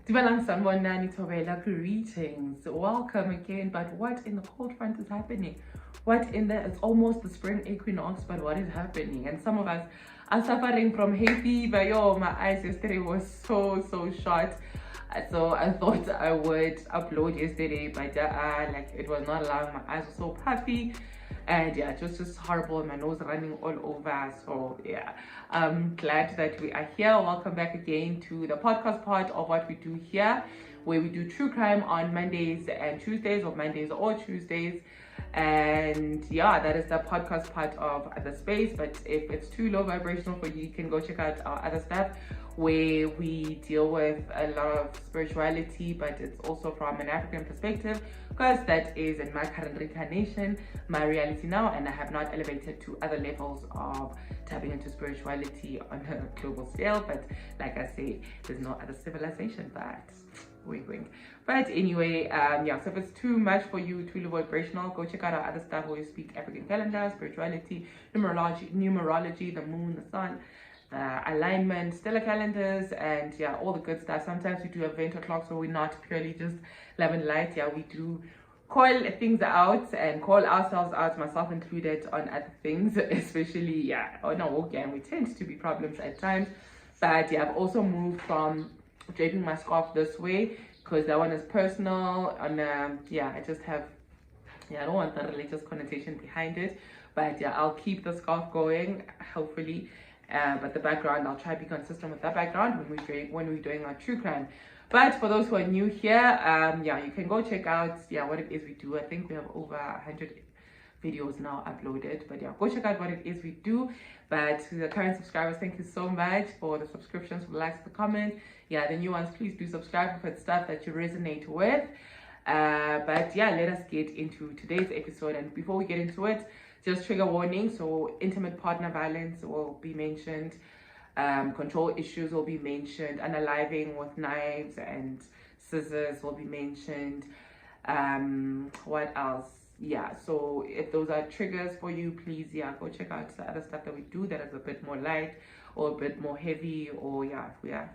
Dumelang sanibonani Thobela, greetings. Welcome again. But what in the cold front is happening? What in the, it's almost the spring equinox, but what is happening? And some of us are suffering from hay fever. Yo, my eyes yesterday was so short. So I thought I would upload yesterday, but like it was not allowing. My eyes were so puffy. And yeah, it was just horrible, my nose running all over. So yeah, I'm glad that we are here. Welcome back again to the podcast part of what we do here, where we do true crime on Mondays and Tuesdays, or Mondays or Tuesdays. And yeah, that is the podcast part of the space. But if it's too low vibrational for you, you can go check out our other stuff where we deal with a lot of spirituality, but it's also from an African perspective, because that is in my current reincarnation, my reality now, and I have not elevated to other levels of tapping into spirituality on a global scale. But like I say, there's no other civilization, but wink wink. But anyway, yeah, so if it's too much for you, too low vibrational, go check out our other stuff where we speak African calendar, spirituality, numerology, the moon, the sun, alignment, stellar calendars, and yeah, all the good stuff. Sometimes we do event o'clock, so we're not purely just love and light. Yeah, we do call things out and call ourselves out, myself included, on other things, especially yeah on our work, and we tend to be problems at times. But yeah, I've also moved from draping my scarf this way because that one is personal, and yeah, I just have, yeah, I don't want the religious connotation behind it, but yeah, I'll keep the scarf going, hopefully. But the background, I'll try to be consistent with that background when we're doing our true crime. But for those who are new here, yeah, you can go check out what it is we do. I think we have over 100 videos now uploaded, but yeah, go check out what it is we do. But to the current subscribers, thank you so much for the subscriptions, for the likes, the comments. Yeah, the new ones, please do subscribe if it's stuff that you resonate with. But yeah, let us get into today's episode. And before we get into it, just trigger warning. So intimate partner violence will be mentioned, control issues will be mentioned, unaliving with knives and scissors will be mentioned. What else? Yeah, so if those are triggers for you, please, yeah, go check out the other stuff that we do that is a bit more light or a bit more heavy, or yeah, if we are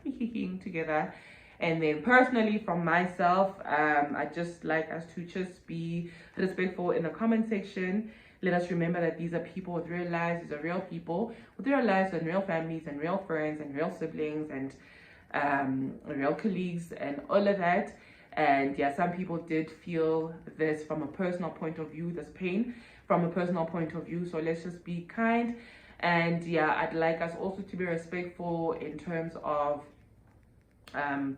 together. And then personally, from myself, I just like us to just be respectful in the comment section. Let us remember that these are people with real lives. These are real people with real lives and real families and real friends and real siblings and real colleagues and all of that. And yeah, some people did feel this from a personal point of view, this pain from a personal point of view. So let's just be kind. And yeah, I'd like us also to be respectful in terms of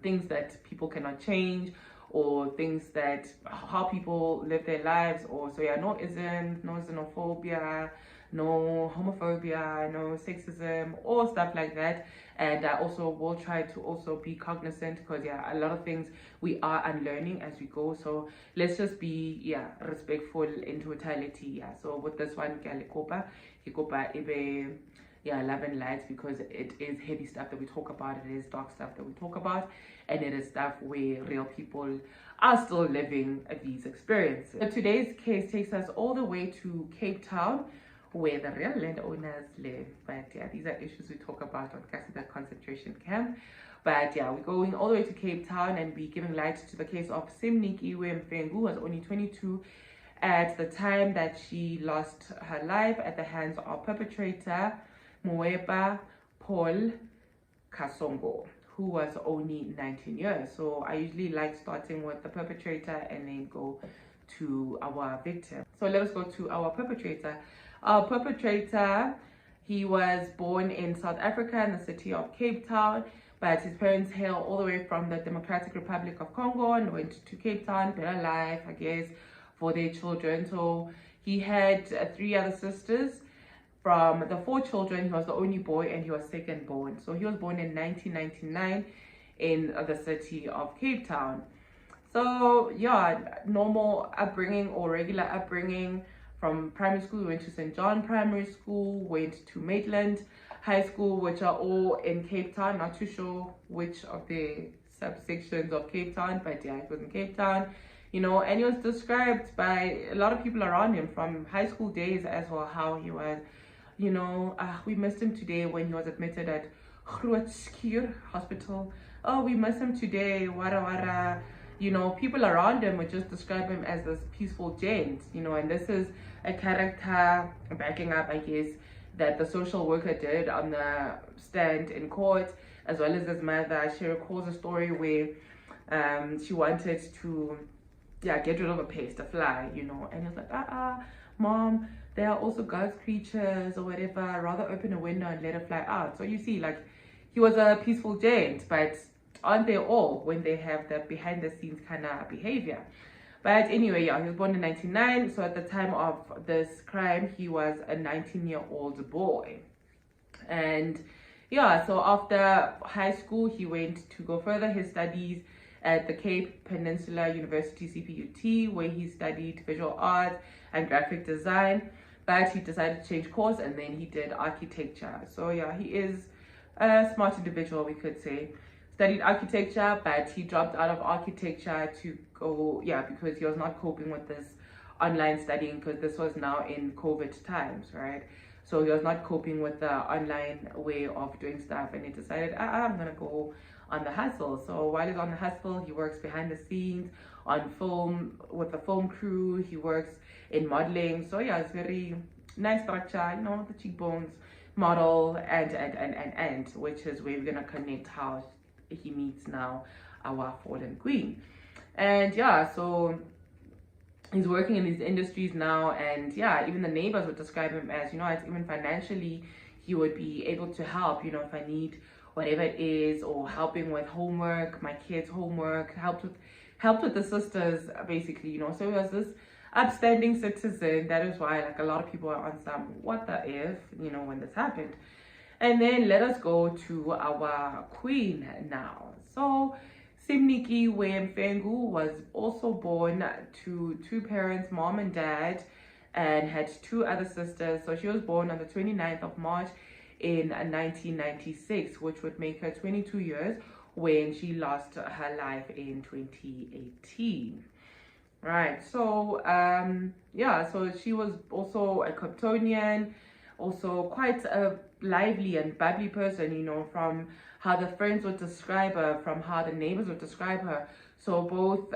things that people cannot change, or things that how people live their lives. Or so yeah, no xenophobia, no homophobia, no sexism, or stuff like that. And I also will try to also be cognizant, because yeah, a lot of things we are unlearning as we go. So let's just be respectful in totality. Yeah, so with this one, love and light, because it is heavy stuff that we talk about, it is dark stuff that we talk about, and it is stuff where real people are still living these experiences. So today's case takes us all the way to Cape Town, where the real landowners live. But yeah, these are issues we talk about on Kasida concentration camp. But yeah, we're going all the way to Cape Town and be giving light to the case of Simnikiwe Mfengu, who was only 22 at the time that she lost her life at the hands of perpetrator Muepa Kasongo, who was only 19 years. So I usually like starting with the perpetrator and then go to our victim. So let us go to our perpetrator. Our perpetrator, he was born in South Africa in the city of Cape Town, but his parents hail all the way from the Democratic Republic of Congo and went to Cape Town, better life, I guess, for their children. So he had 3 other sisters. From the 4 children, he was the only boy, and he was second born. So he was born in 1999 in the city of Cape Town. So yeah, normal upbringing or regular upbringing. From primary school, we went to St. John Primary School, went to Maitland High School, which are all in Cape Town. Not too sure which of the subsections of Cape Town, but yeah, it was in Cape Town. You know, and he was described by a lot of people around him from high school days as well, how he was, you know, we missed him today when he was admitted at Groot Schuur Hospital oh, we miss him today, wara wara. You know, people around him would just describe him as this peaceful gent, you know, and this is a character backing up, I guess, that the social worker did on the stand in court, as well as his mother. She recalls a story where she wanted to get rid of a pest, a fly, you know, and it's like, mom, they are also God's creatures or whatever, rather open a window and let it fly out. So you see, like, he was a peaceful gent, but aren't they all when they have that behind the scenes kind of behavior? But anyway, yeah, he was born in 1999. So at the time of this crime, he was a 19-year-old boy. And yeah, so after high school, he went to go further his studies at the Cape Peninsula University, CPUT, where he studied visual art and graphic design. But he decided to change course, and then he did architecture. So yeah, he is a smart individual, we could say. Studied architecture, but he dropped out of architecture to go, because he was not coping with this online studying, because this was now in COVID times, right? So he was not coping with the online way of doing stuff, and he decided, I'm gonna go on the hustle. So while he's on the hustle, he works behind the scenes on film with the film crew. He works in modeling. So yeah, it's very nice structure, you know, the cheekbones, model, and which is where we're gonna connect how he meets now our fallen queen. And yeah, so he's working in these industries now, and yeah, even the neighbors would describe him as, you know, even financially he would be able to help, you know, if I need whatever it is, or helping with homework, my kids' homework, helped with the sisters, basically, you know. So he was this upstanding citizen. That is why, like, a lot of people are on some what the if, you know, when this happened. And then let us go to our queen now. So Simnikiwe Mfengu was also born to two parents, mom and dad, and had two other sisters. So she was born on the 29th of March in 1996, which would make her 22 years when she lost her life in 2018. Right, so so she was also a Kryptonian, also quite a lively and bubbly person, you know, from how the friends would describe her, from how the neighbors would describe her. So both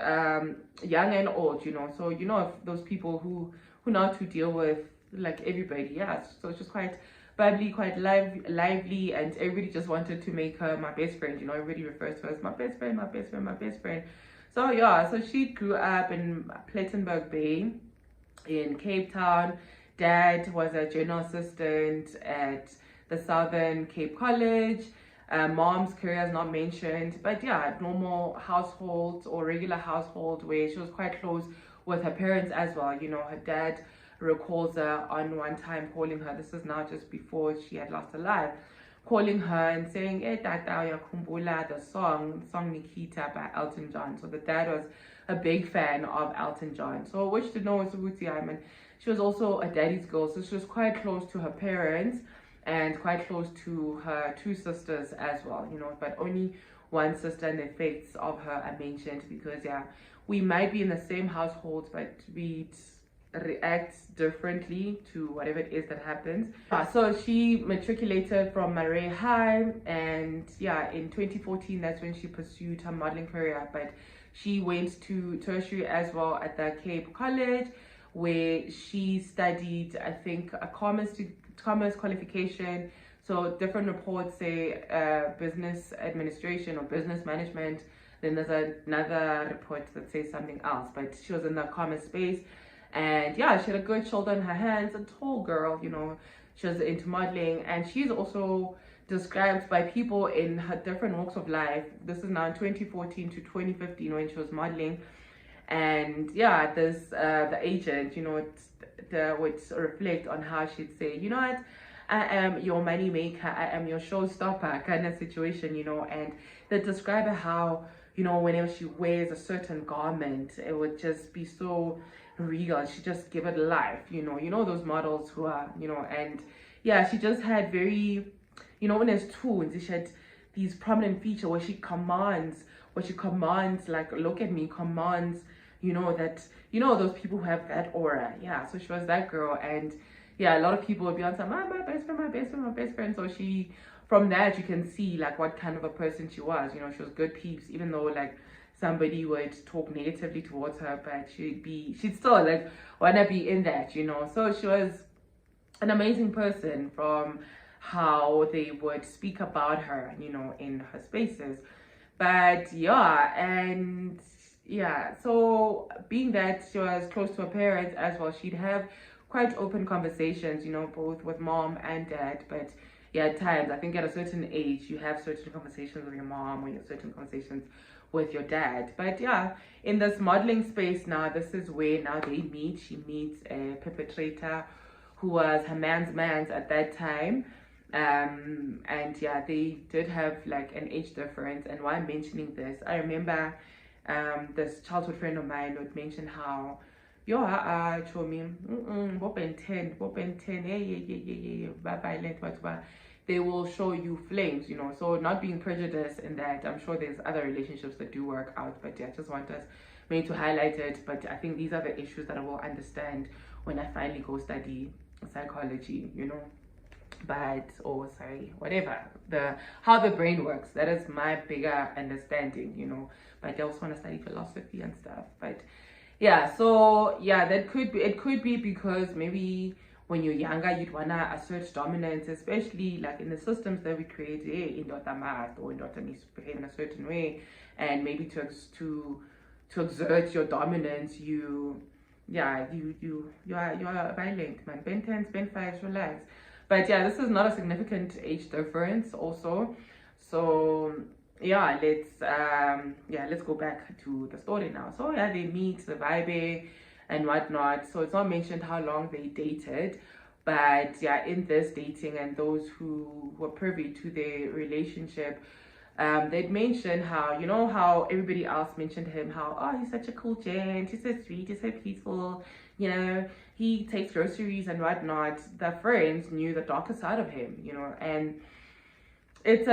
young and old, you know. So, you know, those people who know how to deal with, like, everybody, yeah. So she's quite bubbly, quite lively, and everybody just wanted to make her my best friend, you know. Everybody refers to her as my best friend, my best friend, my best friend. So yeah, so she grew up in Plettenberg Bay in Cape Town. Dad was a general assistant at the Southern Cape College. Mom's career is not mentioned, but yeah, normal household or regular household where she was quite close with her parents as well. You know, her dad recalls her on one time calling her, this is now just before she had lost her life, calling her and saying, "Hey, Tata, uyakumbula the song Nikita by Elton John." So the dad was a big fan of Elton John. So which to know is Ubuti Ayman. She was also a daddy's girl, so she was quite close to her parents and quite close to her two sisters as well, you know, but only one sister, and the effects of her are mentioned because, yeah, we might be in the same household, but we react differently to whatever it is that happens. So she matriculated from Murray High, and yeah, in 2014, that's when she pursued her modeling career, but she went to tertiary as well at the Cape College, where she studied, I think, a commerce qualification. So different reports say business administration or business management. Then there's another report that says something else, but she was in the commerce space. And yeah, she had a good shoulder in her hands, a tall girl, you know. She was into modeling, and she's also described by people in her different walks of life. This is now in 2014 to 2015 when she was modeling. And yeah, this the agent, you know, would reflect on how she'd say, you know what, I am your money maker, I am your showstopper kind of situation, you know. And they describe how, you know, whenever she wears a certain garment, it would just be so regal. She just give it life, you know those models who are, you know. And yeah, she just had very, you know, when there's tunes, she had these prominent feature where she commands, like, look at me, commands, you know, that, you know, those people who have that aura. Yeah, so she was that girl. And yeah, a lot of people would be on some, my best friend. So she from that you can see like what kind of a person she was. You know, she was good peeps, even though like somebody would talk negatively towards her, but she'd still like wanna be in that, you know. So she was an amazing person from how they would speak about her, you know, in her spaces. But yeah, and yeah, so being that she was close to her parents as well, she'd have quite open conversations, you know, both with mom and dad. But yeah, at times, I think at a certain age, you have certain conversations with your mom or you have certain conversations with your dad. But yeah, in this modeling space now, this is where now they meet. She meets a perpetrator who was her man's at that time. And yeah, they did have like an age difference. And why I'm mentioning this, I remember this childhood friend of mine would mention how yo chomi bopen 10 yeah violent whatever, they will show you flames, you know. So not being prejudiced in that, I'm sure there's other relationships that do work out, but yeah, I just want us maybe to highlight it. But I think these are the issues that I will understand when I finally go study psychology, you know. But whatever, the how the brain works, that is my bigger understanding, you know. But I also want to study philosophy and stuff. But yeah, so yeah, it could be because maybe when you're younger you'd wanna assert dominance, especially like in the systems that we create in math or in needs to behave in a certain way, and maybe to exert your dominance, you are violent, man. Ben 10, Ben 5, relax. But yeah, this is not a significant age difference also. So yeah, let's go back to the story now. So yeah, they meet, the vibe and whatnot. So it's not mentioned how long they dated, but yeah, in this dating and those who were privy to their relationship, they'd mention how, you know, how everybody else mentioned him, how, oh, he's such a cool gent, he's so sweet, he's so peaceful, you know, he takes groceries and whatnot. The friends knew the darker side of him, you know. And it's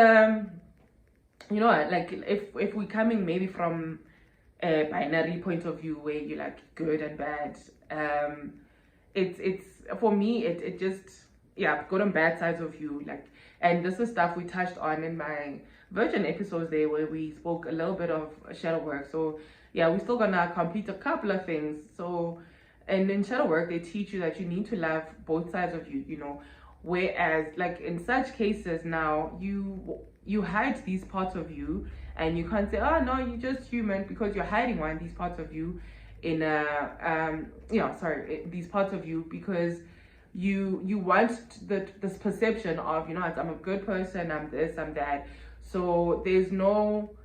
you know, like if we're coming maybe from a binary point of view where you like good and bad, it's for me it just, yeah, good and bad sides of you, like. And this is stuff we touched on in my Virgin episodes there, where we spoke a little bit of shadow work. So yeah, we're still gonna complete a couple of things. So, and in shadow work they teach you that you need to love both sides of you, you know. Whereas like in such cases now, you hide these parts of you, and you can't say, oh no, you're just human, because you're hiding one of these parts of you in these parts of you, because you want this perception of, you know, I'm a good person, I'm this, I'm that. So there's no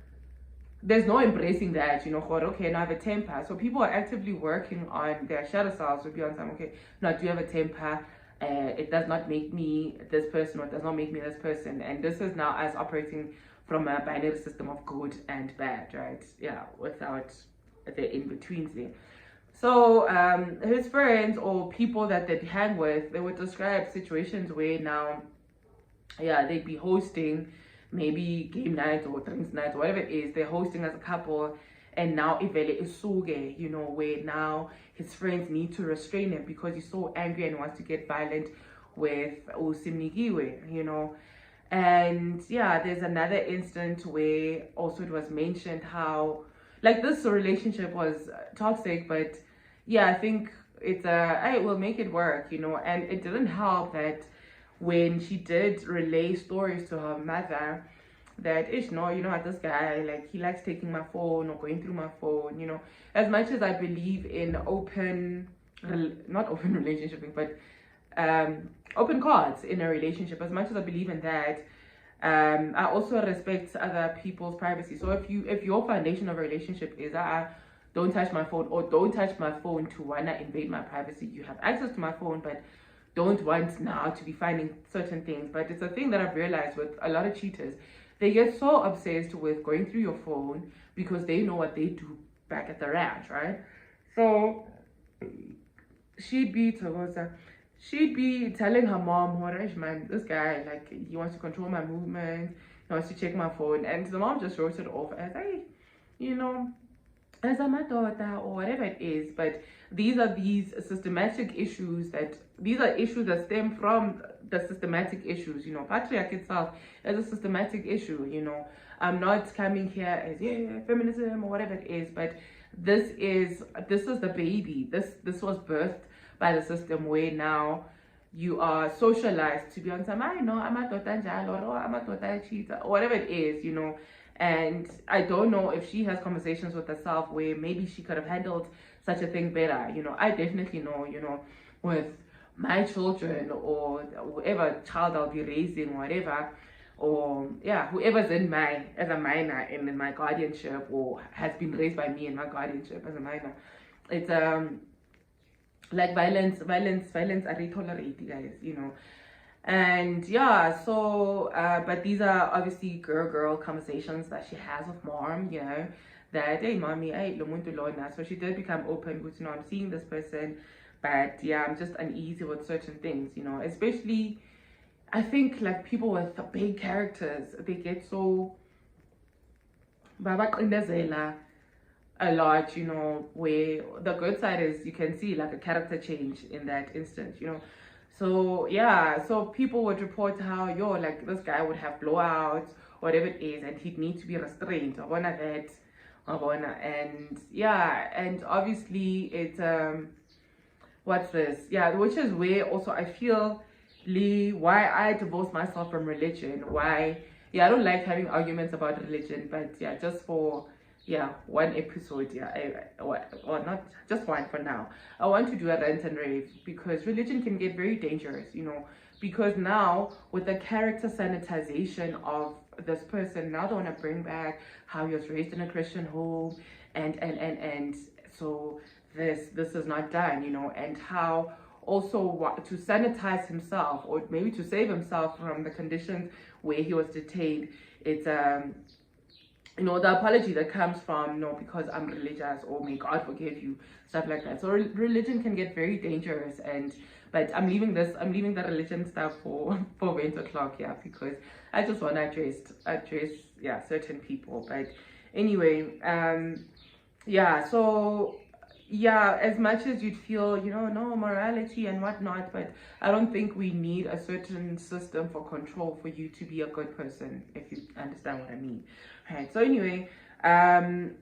embracing that, you know. Okay, now I have a temper. So people are actively working on their shadow selves to be on some, okay, now do you have a temper? It does not make me this person, or it does not make me this person. And this is now us operating from a binary system of good and bad, right? Yeah, without the in-betweens there. So his friends or people that they'd hang with, they would describe situations where now, yeah, they'd be hosting maybe game nights or drinks nights or whatever it is, they're hosting as a couple, and now Ivele is suge, you know, where now his friends need to restrain him because he's so angry and wants to get violent with Simnikiwe, you know. And yeah, there's another instance where also it was mentioned how like this relationship was toxic, but yeah, I think it's I will make it work, you know. And it didn't help that when she did relay stories to her mother, that you know, this guy, like, he likes taking my phone or going through my phone, you know. As much as I believe in not open relationship, but open cards in a relationship, as much as I believe in that, I also respect other people's privacy. So if your foundation of a relationship is don't touch my phone, or don't touch my phone to wanna invade my privacy, you have access to my phone, but don't want now to be finding certain things. But it's a thing that I've realized with a lot of cheaters. They get so obsessed with going through your phone because they know what they do back at the ranch, right? So she'd be telling her mom, man, this guy, like, he wants to control my movement, he wants to check my phone. And the mom just wrote it off as, hey, you know, as a madoda or whatever it is. But these are these systematic issues these are issues that stem from the systematic issues. Patriarchy itself is a systematic issue. I'm not coming here as feminism or whatever it is, but this is the baby. This was birthed by the system, where now you are socialized to be on some, I'm a njalo, or I'm a cheater, or whatever it is. And I don't know if she has conversations with herself where maybe she could have handled such a thing better. I definitely know, with my children or whoever child I'll be raising, whatever, or whoever's as a minor in my guardianship, or has been raised by me in my guardianship as a minor, it's like violence are tolerated, guys, and so but these are obviously girl conversations that she has with mom, that hey mommy, hey lo muntu lona. So she did become open with, I'm seeing this person, but I'm just uneasy with certain things, especially I think like people with big characters, they get so babaqindezela a lot, where the good side is you can see like a character change in that instance, So so people would report how like this guy would have blowouts, whatever it is, and he'd need to be restrained. And obviously it's what's this? Which is where also I feel why I divorced myself from religion. Why I don't like having arguments about religion, but just for one episode, or not just one for now. I want to do a rant and rave, because religion can get very dangerous, because now with the character sanitization of this person, now they want to bring back how he was raised in a Christian home, and so this is not done, and how also to sanitize himself, or maybe to save himself from the conditions where he was detained. It's the apology that comes from, because I'm religious, or may God forgive you, stuff like that. So religion can get very dangerous, but I'm leaving the religion stuff for Vent o'clock, because I just want to address certain people. But anyway, so as much as you'd feel, no morality and whatnot, but I don't think we need a certain system for control for you to be a good person, if you understand what I mean. Right. So anyway, on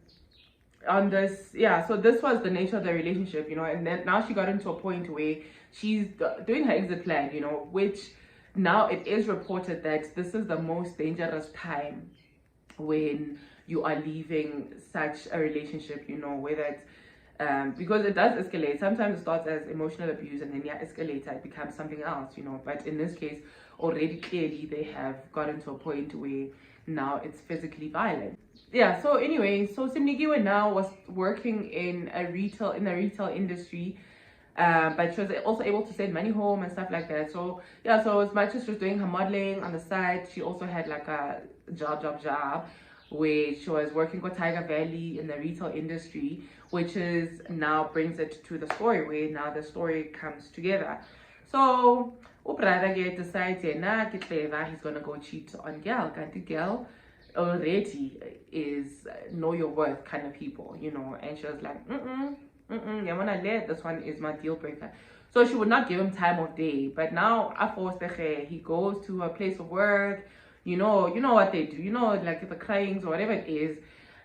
this, so this was the nature of the relationship, and then now she got into a point where she's doing her exit plan, which now it is reported that this is the most dangerous time when you are leaving such a relationship, whether it's because it does escalate. Sometimes it starts as emotional abuse, and then escalates, it becomes something else, but in this case already clearly they have gotten to a point where now it's physically violent. So anyway, so Simnikiwe now was working in the retail industry, but she was also able to send money home and stuff like that. So so as much as she was doing her modeling on the side, she also had like a job where she was working for Tiger Valley in the retail industry, which is now brings it to the story, where now the story comes together. So brother decides he's gonna go cheat on girl, and the girl already is know your worth kind of people, and she was like, this one is my deal breaker. So she would not give him time of day, but now he goes to a place of work, you know what they do, like the cryings or whatever it is,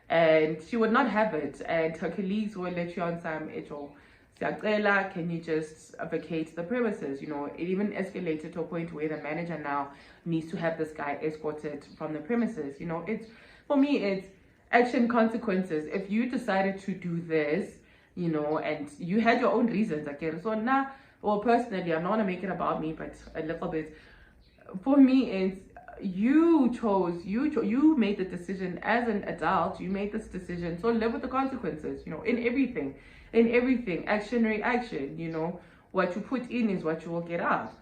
and she would not have it, and her colleagues will let you on some can you just vacate the premises? It even escalated to a point where the manager now needs to have this guy escorted from the premises. It's, for me, it's action consequences. If you decided to do this, and you had your own reasons, so personally, I'm not gonna make it about me, but a little bit, for me, it's you made the decision as an adult. You made this decision, so live with the consequences, in everything, action, reaction, what you put in is what you will get out.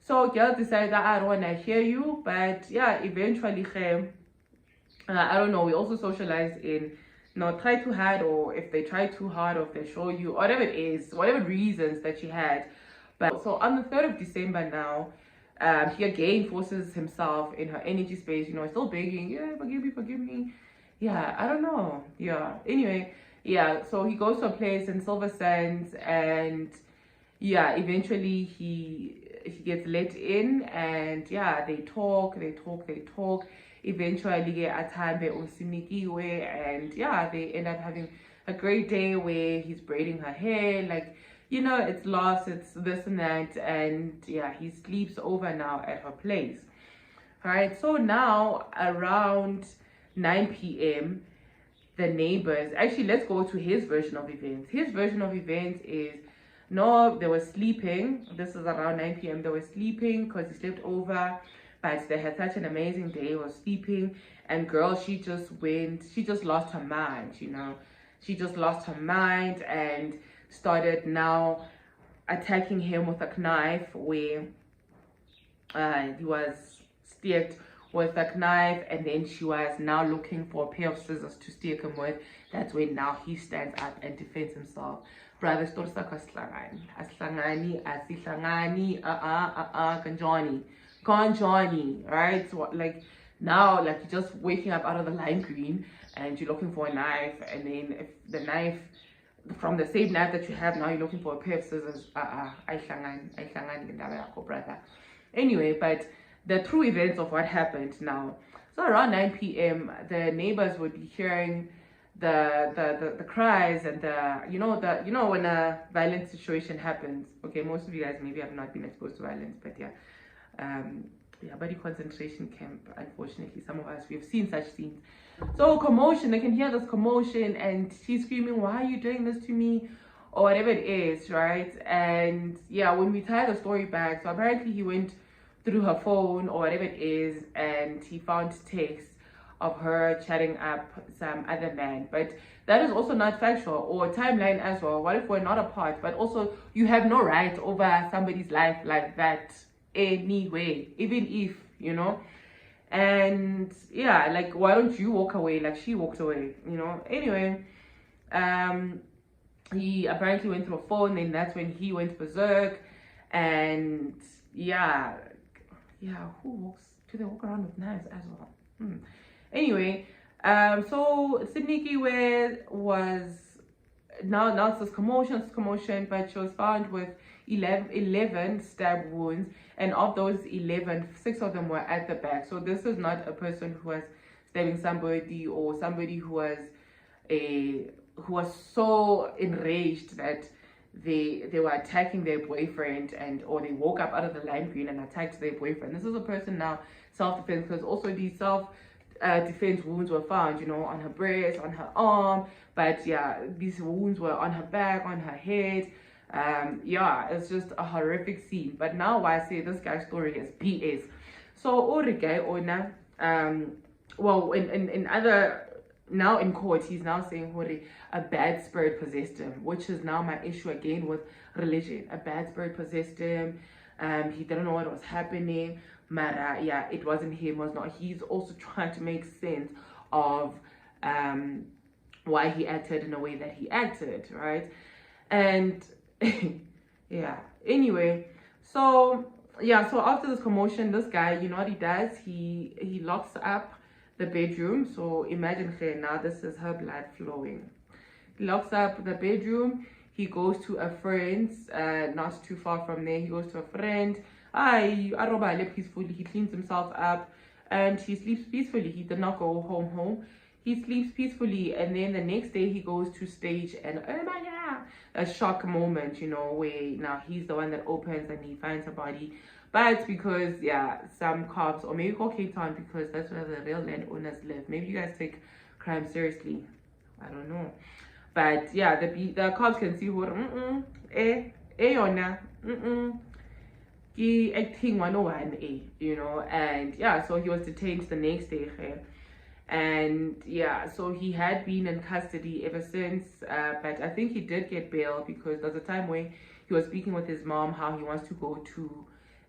So girl decided that I don't want to hear you, but eventually I don't know, we also socialize in not try too hard, or if they try too hard, or if they show you whatever it is, whatever reasons that she had. But so on the 3rd of December now, he again forces himself in her energy space, still begging, forgive me. I don't know. Anyway, yeah, so he goes to a place in Silver Sands, and yeah, eventually he gets let in, and yeah, they talk. Eventually get a time on Simnikiwe, and yeah, they end up having a great day where he's braiding her hair, like, you know, it's lost, it's this and that, and yeah, he sleeps over now at her place. All right, so now around 9 p.m., the neighbors, actually, let's go to his version of events. His version of events is, no, they were sleeping. This is around 9 p.m. They were sleeping because he slept over, but they had such an amazing day. He was sleeping, and girl, she just lost her mind, you know. She just lost her mind and started now attacking him with a knife, where he was sticked with a knife, and then she was now looking for a pair of scissors to stick him with. That's when now he stands up and defends himself. Brother, kanjani, right? So like now, like you're just waking up out of the lime green and you're looking for a knife, and then if the knife from the same knife that you have now, you're looking for a pair of scissors. Brother. Anyway, but the true events of what happened now. So around 9 p.m., the neighbors would be hearing the cries and the when a violent situation happens. Okay, most of you guys maybe have not been exposed to violence, but yeah, body concentration camp. Unfortunately, some of us, we've seen such scenes. So commotion, they can hear this commotion, and she's screaming, "Why are you doing this to me?" or whatever it is, right? And yeah, when we tie the story back, so apparently he went through her phone or whatever it is, and he found texts of her chatting up some other man. But that is also not factual or timeline as well. What if we're not apart? But also, you have no right over somebody's life like that anyway, even if, you know. And yeah, like, why don't you walk away like she walked away, you know? Anyway, he apparently went through a phone, and that's when he went berserk. And yeah, who walks? Do they walk around with knives as well? Anyway, so Simnikiwe was now it's this commotion, but she was found with 11 stab wounds, and of those 11, 6 of them were at the back. So this is not a person who was stabbing somebody, or somebody who was so enraged that they were attacking their boyfriend, or they woke up out of the lime green and attacked their boyfriend. This is a person now self-defense, because also these self-defense wounds were found, you know, on her breast, on her arm. But yeah, these wounds were on her back, on her head. Yeah, it's just a horrific scene. But now why I say this guy's story is BS. So Orige Ona, well, in other, now in court, he's now saying a bad spirit possessed him, which is now my issue again with religion. A bad spirit possessed him. He didn't know what was happening. Mara, yeah, it wasn't him, was not. He's also trying to make sense of why he acted in a way that he acted, right? And yeah, anyway, so yeah, so after this commotion, this guy, you know what he does? He locks up the bedroom. So imagine her now, this is her blood flowing. He locks up the bedroom. He goes to a friend's, not too far from there. He goes to a friend. Arobale peacefully. He cleans himself up and he sleeps peacefully. He did not go home. He sleeps peacefully, and then the next day he goes to stage and oh my god, a shock moment, you know, where now he's the one that opens and he finds a body. But because yeah, some cops, or maybe call Cape Town because that's where the real landowners live. Maybe you guys take crime seriously. I don't know. But yeah, the cops can see who acting 101A, you know. And yeah, so he was detained the next day. And yeah, so he had been in custody ever since, but I think he did get bail because there's a time when he was speaking with his mom how he wants to go to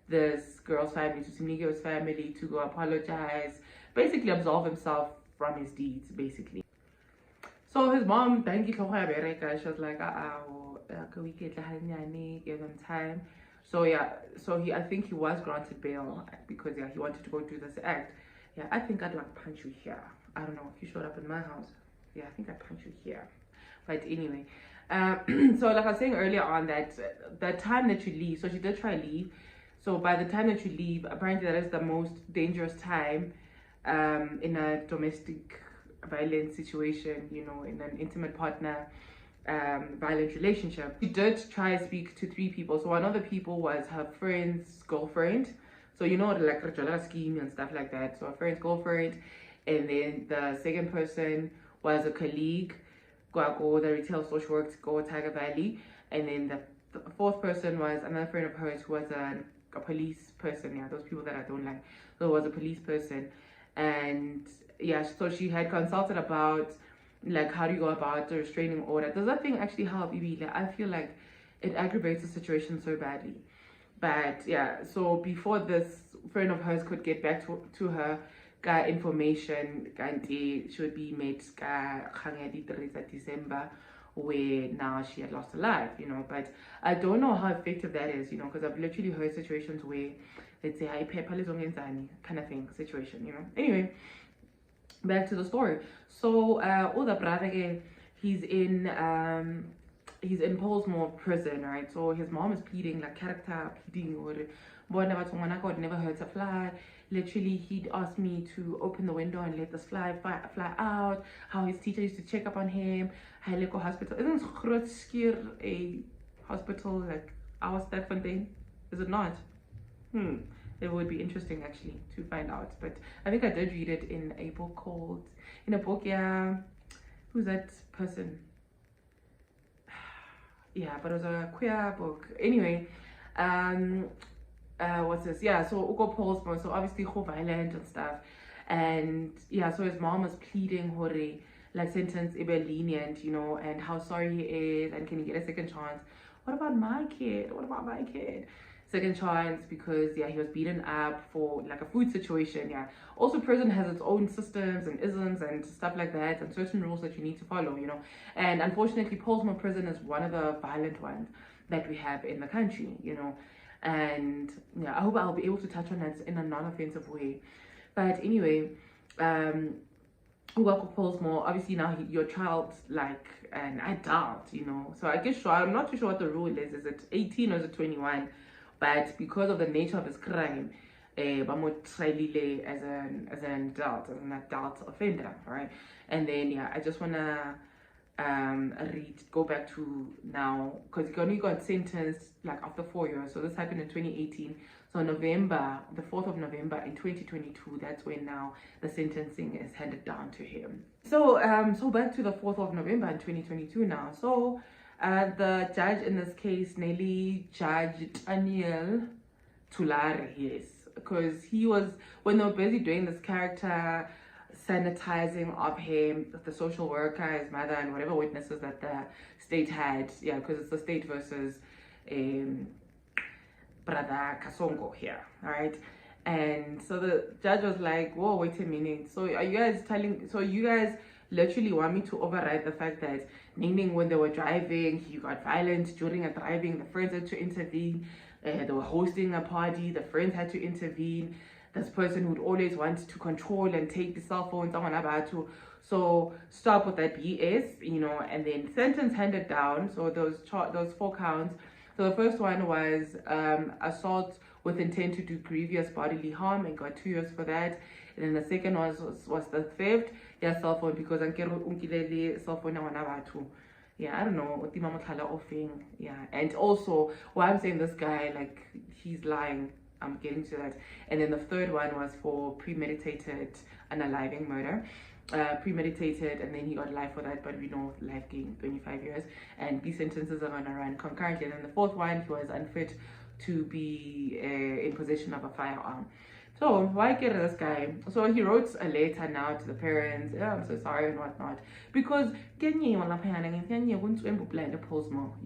this girl's family, to Simnikiwe's family, to go apologize, basically absolve himself from his deeds, basically. So his mom, she was like, can we get give him time? So yeah, I think he was granted bail because yeah, he wanted to go do this act. Yeah, I think I'd like punch you here. I don't know if you showed up in my house. Yeah, I think I'd punch you here. But anyway, so like I was saying earlier on, that the time that you leave, so she did try to leave. So by the time that you leave, apparently that is the most dangerous time in a domestic violence situation, you know, in an intimate partner violent relationship. She did try to speak to 3 people. So one of the people was her friend's girlfriend. So you know, like a scheme and stuff like that. So a friend's girlfriend, and then the second person was a colleague, go the retail store she worked, go Tiger Valley, and then the fourth person was another friend of hers who was a police person. Yeah, those people that I don't like. So it was a police person, and yeah, so she had consulted about like how do you go about the restraining order. Does that thing actually help? Like, I feel like it aggravates the situation so badly. But yeah, so before this friend of hers could get back to her information, she would be made 3 December, where now she had lost her life, you know. But I don't know how effective that is, you know, because I've literally heard situations where let's say I kind of thing situation, you know. Anyway, back to the story. So the brother, he's in Polesmore prison, right? So his mom is pleading, like character pleading, or never hurts a fly. Literally, he'd ask me to open the window and let the fly out. How his teacher used to check up on him. Heileko hospital. Isn't Grootskier a hospital like our Stadfontein? Is it not? It would be interesting actually to find out. But I think I did read it in a book yeah. Who's that person? Yeah, but it was a queer book. Anyway, what's this? Yeah, so Ugo Polesmore, so obviously whole violent and stuff. And yeah, so his mom was pleading hore, like sentence ibe lenient, you know, and how sorry he is, and can he get a second chance? What about my kid? Second chance, because yeah, he was beaten up for like a food situation. Yeah, also prison has its own systems and isms and stuff like that, and certain rules that you need to follow, you know. And unfortunately, Polesmore prison is one of the violent ones that we have in the country, you know. And yeah, I hope I'll be able to touch on that in a non-offensive way. But anyway, Polesmore, obviously now your child's like an adult, you know. So I guess I'm not too sure what the rule is. Is it 18 or is it 21? But because of the nature of his crime, Bamo as an adult offender, right? And then yeah, I just wanna go back to now, because he only got sentenced like after 4 years. So this happened in 2018. So November, the 4th of November in 2022, that's when now the sentencing is handed down to him. So so back to the 4th of November in 2022 now. So the judge in this case, Nelly Judge Daniel Tulare, yes, because he was, when they were busy doing this character sanitizing of him, the social worker, his mother, and whatever witnesses that the state had, yeah, because it's the state versus Brother Kasongo here, all right? And so the judge was like, whoa, wait a minute, so are you guys you guys literally want me to override the fact that Ning when they were driving, he got violent during a driving, the friends had to intervene, they were hosting a party, the friends had to intervene, this person who'd always want to control and take the cell phone, someone about to, so stop with that BS, you know. And then sentence handed down, so those 4 counts. So the first one was assault with intent to do grievous bodily harm, and got 2 years for that. And then the second one was the theft, yeah, cell phone, because cell phone. Yeah, I don't know, yeah. And also, why I'm saying this guy, like, he's lying. I'm getting to that. And then the third one was for premeditated unaliving murder. Premeditated, and then he got life for that, but we know life gained 25 years, and these sentences are gonna run concurrently. And then the fourth one, he was unfit to be in possession of a firearm. So why get this guy? So he wrote a letter now to the parents. Yeah, I'm so sorry and whatnot, because you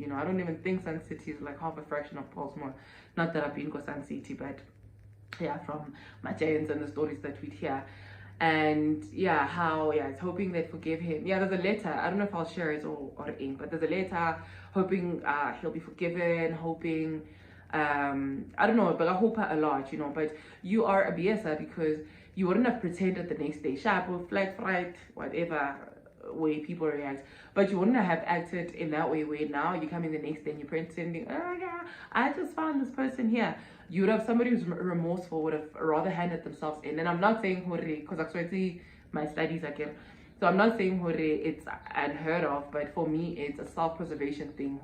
know, I don't even think Sun City is like half a fraction of Polesmore. Not that I've been to Sun City, but yeah, from my giants and the stories that we'd hear. And yeah, how it's hoping they forgive him. Yeah, there's a letter, I don't know if I'll share it or in, but there's a letter hoping he'll be forgiven, hoping I don't know, but I hope a lot, you know. But you are a BSer because you wouldn't have pretended the next day sharp or flag fright, whatever, way people react, but you wouldn't have acted in that way where now you're coming the next day and you're pretending, oh yeah, I just found this person here. You would have somebody who's remorseful would have rather handed themselves in. And I'm not saying because actually my studies are here, so I'm not saying it's unheard of, but for me it's a self-preservation thing.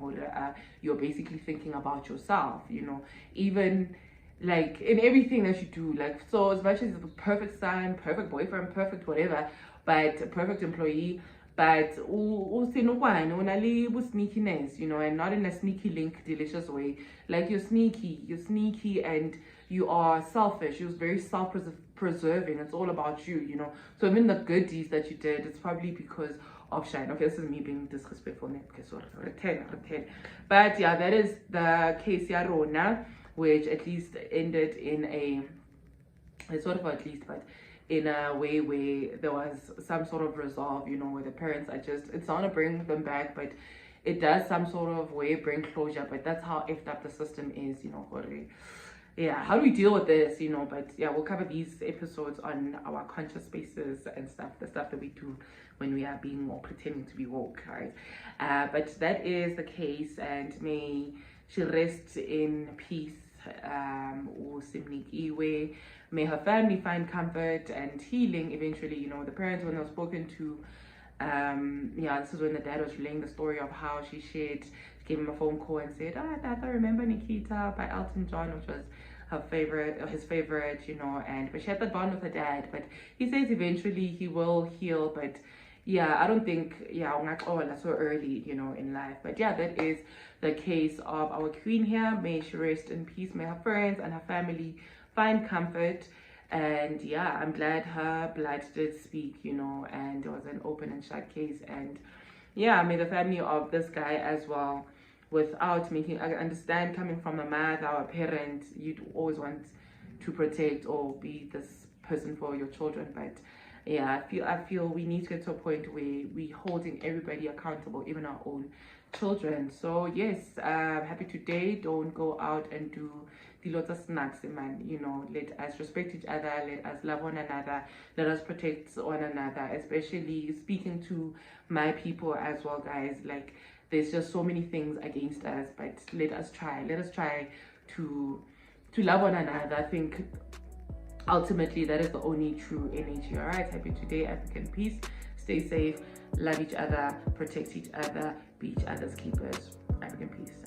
You're basically thinking about yourself, you know, even like in everything that you do. Like, so as much as it's a perfect son, perfect boyfriend, perfect whatever, but a perfect employee, but sneakiness, you know, and not in a sneaky link delicious way. Like you're sneaky and you are selfish. You're very self-preserving. It's all about you, you know. So even the good deeds that you did, it's probably because of shine. Okay, this is me being disrespectful. Okay, so return. But yeah, that is the case Rona, which at least ended in a sort of, at least, but in a way where there was some sort of resolve, you know, where the parents are just, it's not to bring them back, but it does some sort of way bring closure. But that's how effed up the system is, you know. Yeah, how do we deal with this, you know? But yeah, we'll cover these episodes on our conscious spaces and stuff, the stuff that we do when we are being or pretending to be woke, right? But that is the case, and may she rest in peace. Simnikiwe, may her family find comfort and healing eventually. You know, the parents, when they were spoken to, yeah, this is when the dad was relaying the story of how she gave him a phone call and said, Dad, I remember Nikita by Elton John, which was his favorite, you know, but she had that bond with her dad. But he says eventually he will heal, but yeah, I don't think, yeah, so early, you know, in life. But yeah, that is the case of our queen here. May she rest in peace. May her friends and her family find comfort. And yeah, I'm glad her blood did speak, you know, and it was an open and shut case. And yeah, may the family of this guy as well, without making, I understand coming from a mother or a parent, you'd always want to protect or be this person for your children. But yeah, I feel we need to get to a point where we're holding everybody accountable, even our own children. So yes, happy today. Don't go out and do the lots of snacks, man. You know, let us respect each other, let us love one another, let us protect one another, especially speaking to my people as well, guys. Like, there's just so many things against us, but let us try to love one another. I think ultimately that is the only true energy. All right, happy today, African peace. Stay safe, love each other, protect each other, be each other's keepers. African peace.